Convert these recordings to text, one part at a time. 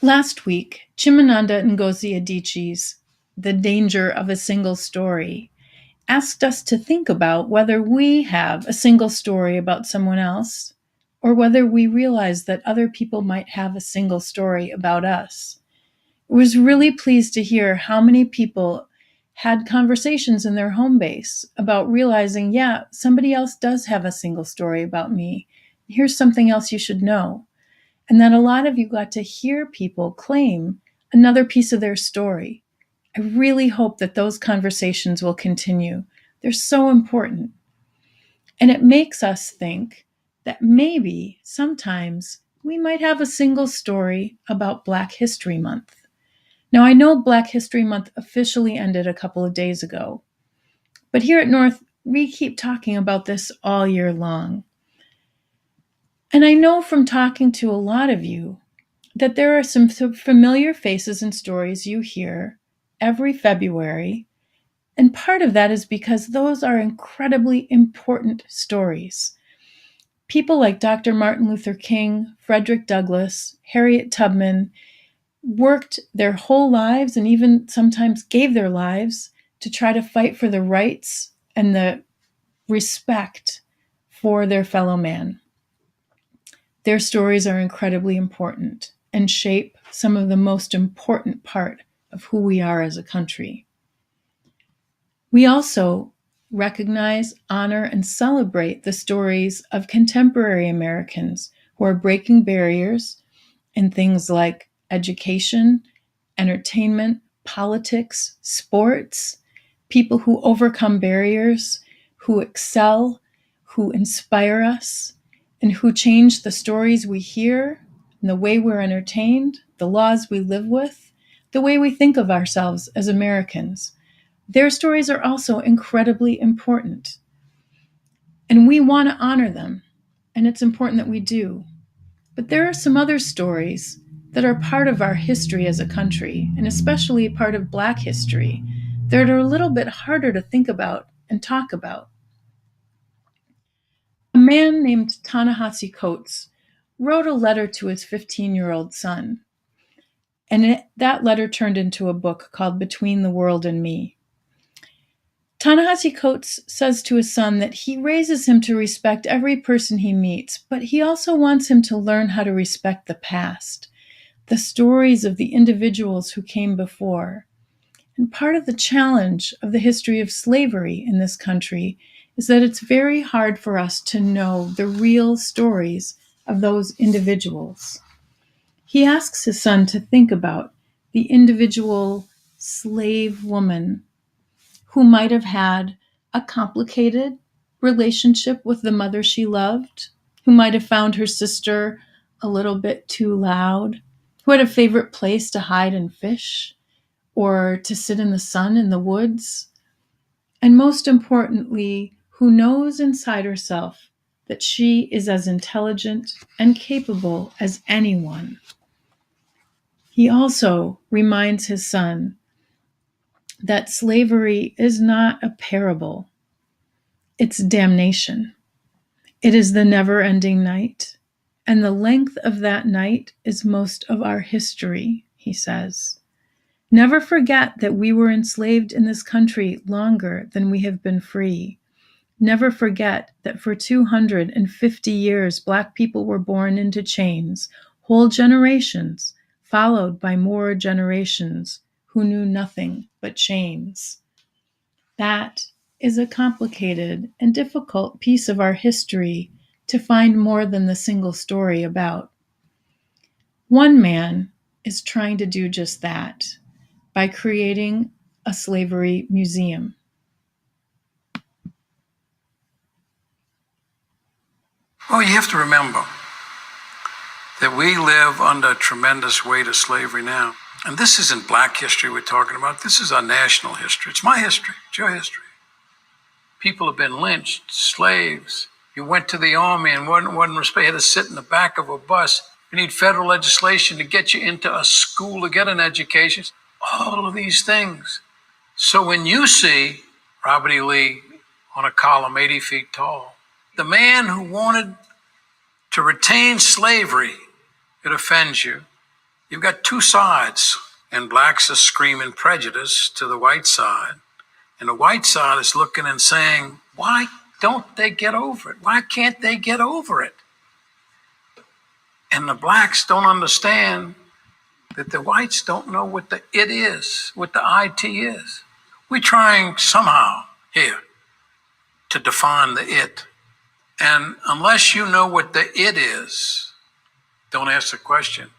Last week, Chimamanda Ngozi Adichie's The Danger of a Single Story asked us to think about whether we have a single story about someone else or whether we realize that other people might have a single story about us. I was really pleased to hear how many people had conversations in their home base about realizing, yeah, somebody else does have a single story about me. Here's something else you should know. And that a lot of you got to hear people claim another piece of their story. I really hope that those conversations will continue. They're so important. And it makes us think that maybe sometimes we might have a single story about Black History Month. Now, I know Black History Month officially ended a couple of days ago, but here at North, we keep talking about this all year long. And I know from talking to a lot of you that there are some familiar faces and stories you hear every February. And part of that is because those are incredibly important stories. People like Dr. Martin Luther King, Frederick Douglass, Harriet Tubman worked their whole lives and even sometimes gave their lives to try to fight for the rights and the respect for their fellow man. Their stories are incredibly important and shape some of the most important part of who we are as a country. We also recognize, honor, and celebrate the stories of contemporary Americans who are breaking barriers in things like education, entertainment, politics, sports, people who overcome barriers, who excel, who inspire us, and who change the stories we hear and the way we're entertained, the laws we live with, the way we think of ourselves as Americans. Their stories are also incredibly important. And we want to honor them, and it's important that we do. But there are some other stories that are part of our history as a country, and especially part of Black history, that are a little bit harder to think about and talk about. A man named Ta-Nehisi Coates wrote a letter to his 15-year-old son, and that letter turned into a book called Between the World and Me. Ta-Nehisi Coates says to his son that he raises him to respect every person he meets, but he also wants him to learn how to respect the past, the stories of the individuals who came before. And part of the challenge of the history of slavery in this country is that it's very hard for us to know the real stories of those individuals. He asks his son to think about the individual slave woman who might have had a complicated relationship with the mother she loved, who might have found her sister a little bit too loud, who had a favorite place to hide and fish, or to sit in the sun in the woods, and most importantly, who knows inside herself that she is as intelligent and capable as anyone. He also reminds his son that slavery is not a parable. It's damnation. It is the never-ending night, and the length of that night is most of our history, he says. Never forget that we were enslaved in this country longer than we have been free. Never forget that for 250 years, Black people were born into chains, whole generations, followed by more generations who knew nothing but chains. That is a complicated and difficult piece of our history to find more than the single story about. One man is trying to do just that by creating a slavery museum. Well, you have to remember that we live under a tremendous weight of slavery now. And this isn't Black history we're talking about. This is our national history. It's my history. It's your history. People have been lynched, slaves. You went to the army and wasn't respected. You had to sit in the back of a bus. You need federal legislation to get you into a school to get an education. All of these things. So when you see Robert E. Lee on a column 80 feet tall, the man who wanted to retain slavery, it offends you. You've got two sides, and blacks are screaming prejudice to the white side. And the white side is looking and saying, why don't they get over it? Why can't they get over it? And the blacks don't understand that the whites don't know what the it is, what the IT is. We're trying somehow here to define the it. And unless you know what the it is, don't ask the question,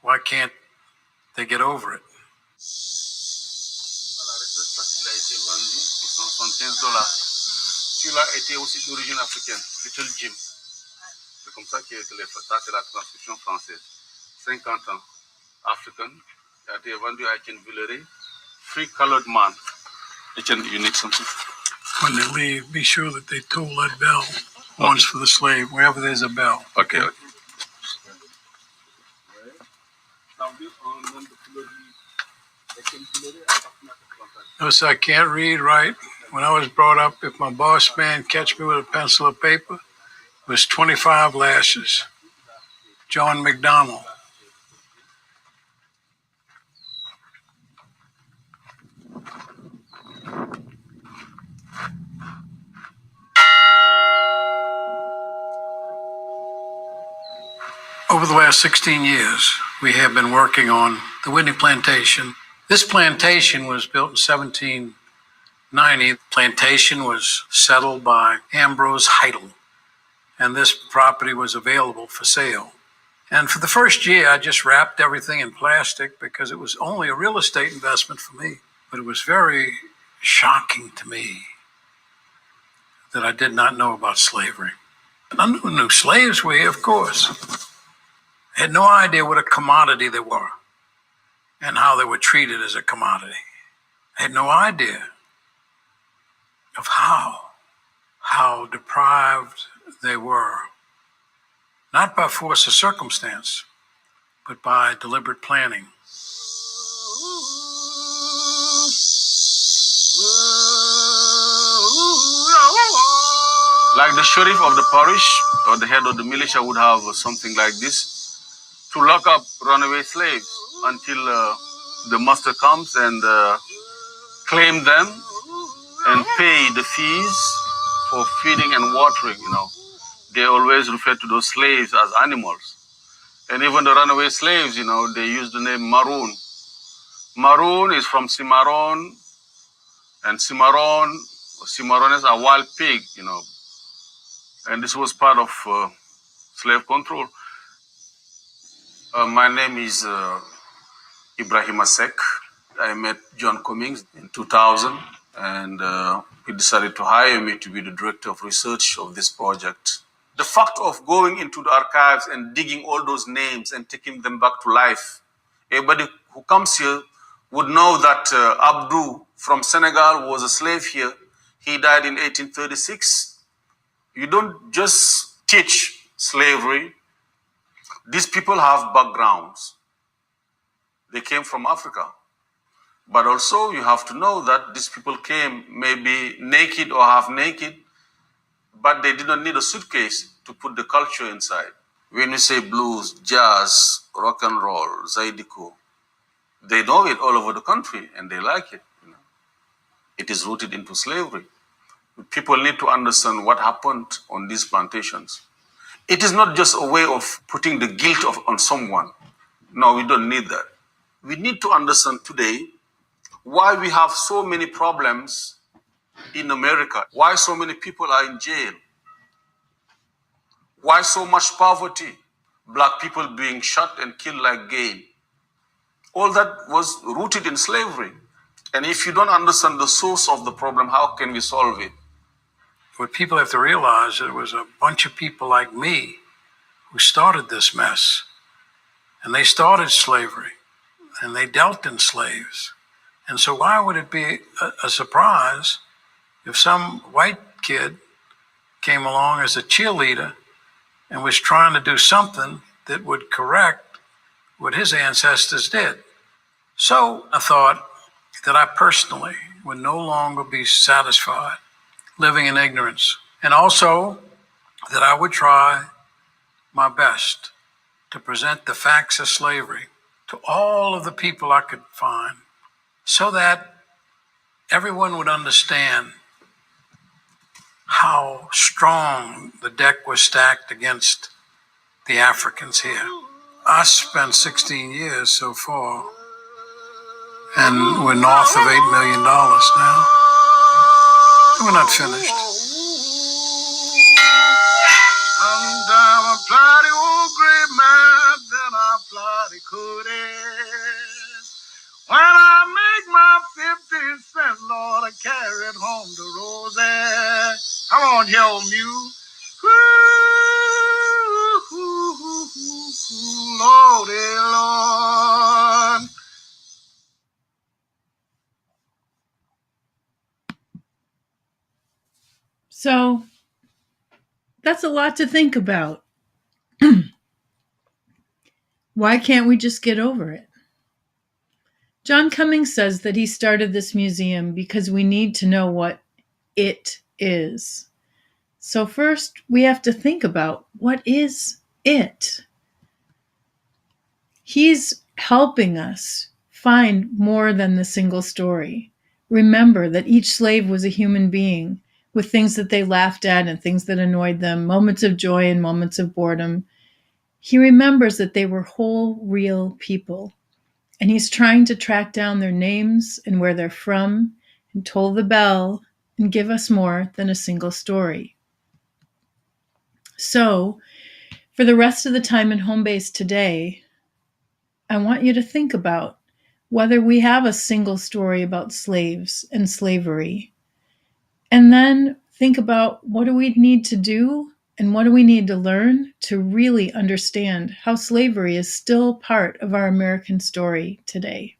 why can't they get over it? Celui-là était aussi d'origine africaine, Little Jim. C'est comme ça que ça, c'est la transcription française. 50 ans, African, il a été vendu à Etienne Villeray. Free colored man. Etienne, you need something? When they leave, be sure that they toll that bell once for the slave, wherever there's a bell. Okay. Notice I can't read right. When I was brought up, if my boss man catch me with a pencil or paper, it was 25 lashes. John McDonnell. Over the last 16 years, we have been working on the Whitney Plantation. This plantation was built in 1790. The plantation was settled by Ambrose Heidel, and this property was available for sale. And for the first year, I just wrapped everything in plastic because it was only a real estate investment for me. But it was very shocking to me that I did not know about slavery. And I knew slaves were here, of course. I had no idea what a commodity they were and how they were treated as a commodity. I had no idea of how deprived they were, not by force of circumstance, but by deliberate planning. Like the sheriff of the parish or the head of the militia would have something like this, to lock up runaway slaves until the master comes and claim them and pay the fees for feeding and watering, They always refer to those slaves as animals. And even the runaway slaves, they use the name Maroon. Maroon is from Cimarron, and Cimarrones are wild pig, And this was part of slave control. My name is Ibrahim Asek. I met John Cummings in 2000, and he decided to hire me to be the director of research of this project. The fact of going into the archives and digging all those names and taking them back to life, everybody who comes here would know that Abdou from Senegal was a slave here. He died in 1836. You don't just teach slavery. These people have backgrounds. They came from Africa. But also you have to know that these people came maybe naked or half naked, but they did not need a suitcase to put the culture inside. When we say blues, jazz, rock and roll, Zydeco, they know it all over the country and they like it. It is rooted into slavery. People need to understand what happened on these plantations. It is not just a way of putting the guilt on someone. No, we don't need that. We need to understand today why we have so many problems in America, why so many people are in jail, why so much poverty, black people being shot and killed like game. All that was rooted in slavery. And if you don't understand the source of the problem, how can we solve it? What people have to realize is it was a bunch of people like me who started this mess. And they started slavery. And they dealt in slaves. And so why would it be a surprise if some white kid came along as a cheerleader and was trying to do something that would correct what his ancestors did? So I thought that I personally would no longer be satisfied living in ignorance, and also that I would try my best to present the facts of slavery to all of the people I could find so that everyone would understand how strong the deck was stacked against the Africans here. I spent 16 years so far, and we're north of $8 million now. We're not finished. I'm a bloody old great man, then I bloody could when I make my 50 cent, Lord, I carry it home to Rosie. Come on, yell mule. Lordy, Lord. So that's a lot to think about. Why can't we just get over it? John Cummings says that he started this museum because we need to know what it is. So first, we have to think about what is it? He's helping us find more than the single story. Remember that each slave was a human being with things that they laughed at and things that annoyed them, moments of joy and moments of boredom. He remembers that they were whole, real people. And he's trying to track down their names and where they're from and toll the bell and give us more than a single story. So, for the rest of the time in Home Base today, I want you to think about whether we have a single story about slaves and slavery. And then think about what do we need to do and what do we need to learn to really understand how slavery is still part of our American story today.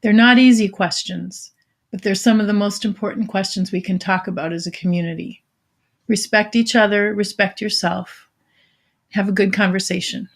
They're not easy questions, but they're some of the most important questions we can talk about as a community. Respect each other, respect yourself. Have a good conversation.